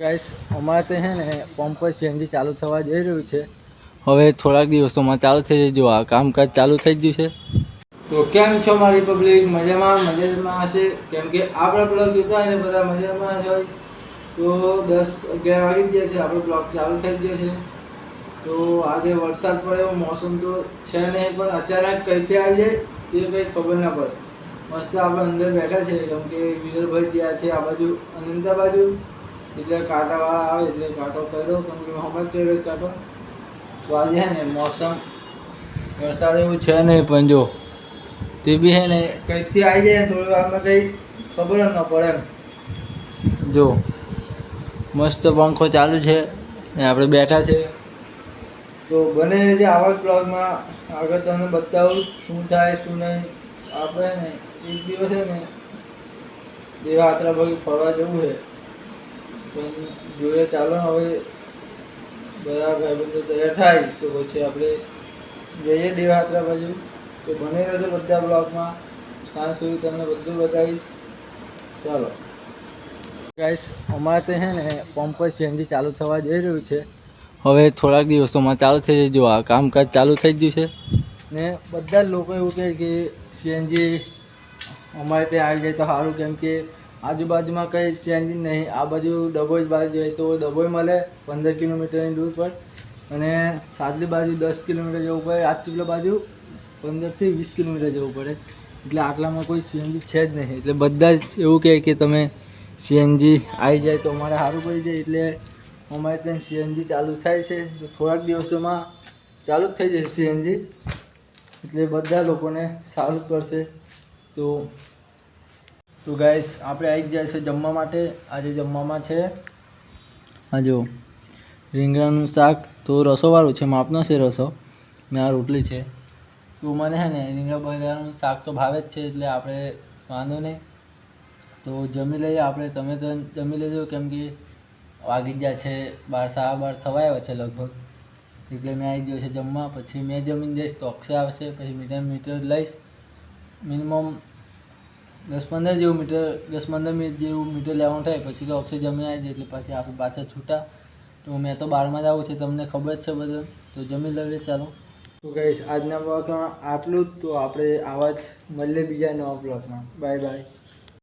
Guys અમારે તો છે ને પંપ પર સીએનજી ચાલુ થવા જઈ રહ્યું છે. હવે થોડાક દિવસોમાં ચાલુ થઈ જશે. જો આ કામકાજ ચાલુ થઈ ગયું છે. તો કેમ છો મારી પબ્લિક? મજામાં હશે. કેમ કે આપણા બ્લોગ જોતા હોય ને બધા મજામાં જ હોય. તો 10-11 વાગી ગયા છે, આપણો બ્લોગ ચાલુ થઈ ગયો છે. તો આજે વરસાદ પડે એવો મોસમ તો છે નહીં, પણ અચાનક કઈથી આવી જાય તે કંઈ ખબર ના પડે. મસ્ત આપણે અંદર બેઠા છે, કેમ કે વિરલભાઈ ત્યાં છે આ બાજુ અનંતા બાજુ, એટલે કાંટાવાળા આવે એટલે કાંટો કર્યો, કેમ કે હમણાં કર્યો કાંટો. તો આજે છે ને મોસમ વરસાદ એવું છે નહીં, પણ જો તે બી છે ને કંઈથી આવી જાય થોડી વારમાં કંઈ ખબર જ ન પડે એમ. જો મસ્ત પંખો ચાલુ છે ને આપણે બેઠા છે. તો બને જે આવા બ્લોગમાં આગળ તમને બતાવું શું થાય શું નહીં. આપણે ને એક દિવસ છે ને દેવાયાત્રા ભાઈ ફરવા જવું છે, પણ જોઈએ ચાલો હવે બધા ભાઈબંધો તૈયાર થાય તો પછી આપણે જઈએ દેવયાત્રા બાજુ. તો બને રહેજો બધા બ્લોગમાં, સાંજ સુધી તમને બધું બતાવીશ. ચાલો ગાઈસ, અમારે તો છે ને પંપ પર સીએનજી ચાલુ થવા જઈ રહ્યું છે. હવે થોડાક દિવસોમાં ચાલુ થઈ જશે. જો આ કામકાજ ચાલુ થઈ ગયું છે ને બધા જ લોકો એવું કહે કે સીએનજી અમારે ત્યાં આવી જાય તો સારું, કેમ કે આજુબાજુમાં કંઈ સીએનજી નહીં. આ બાજુ ડભોઈ બાજુ જોઈએ તો ડભોઈ મળે 15 કિલોમીટરની દૂર પર, અને સાદલી બાજુ 10 કિલોમીટર જવું પડે, રાજપીપળા બાજુ 15થી 20 કિલોમીટર જવું પડે. એટલે આટલામાં કોઈ સીએનજી છે જ નહીં. એટલે બધા જ એવું કહે કે તમે સીએનજી આવી જાય તો અમારે સારું પડી જાય. એટલે અમારે ત્યાં સીએનજી ચાલુ થાય છે. તો થોડાક દિવસોમાં ચાલુ જ થઈ જશે સીએનજી, એટલે બધા લોકોને સારું પડશે. તો ગાઈસ, આપણે આવી જાય છે જમવા માટે. આજે જમવામાં છે આ જો રીંગણાનું શાક, તો રસોવાળું છે, માપનો છે રસો ને આ રોટલી છે. તો મને છે ને રીંગણા બટાકાનું શાક તો ભાવે જ છે, એટલે આપણે વાંધો નહીં. તો જમી લઈએ આપણે. તમે તો જમી લેજો, કેમ કે વાગી ગયા છે 12-12:15 થવા આવ્યા છે લગભગ. એટલે મેં આવી ગયો છે જમવા. પછી મેં જમીને જઈશ તો અક્ષય આવશે, પછી મીટર લઈશ. મિનિમમ 10-15 મિનિટ જેવું મીટર લેવાનું થાય. પછી તો અક્ષય જમી આવી જાય, એટલે પછી આપણે પાછા છૂટા. તો મેં તો 12માં જ આવું છે, તમને ખબર જ છે બધું. તો જમી લઈએ ચાલો. તો ગાઈસ, આજના બ્લોગમાં આટલું જ. તો આપણે આવા જ મળીએ બીજા નવા બ્લોગમાં. Bye bye.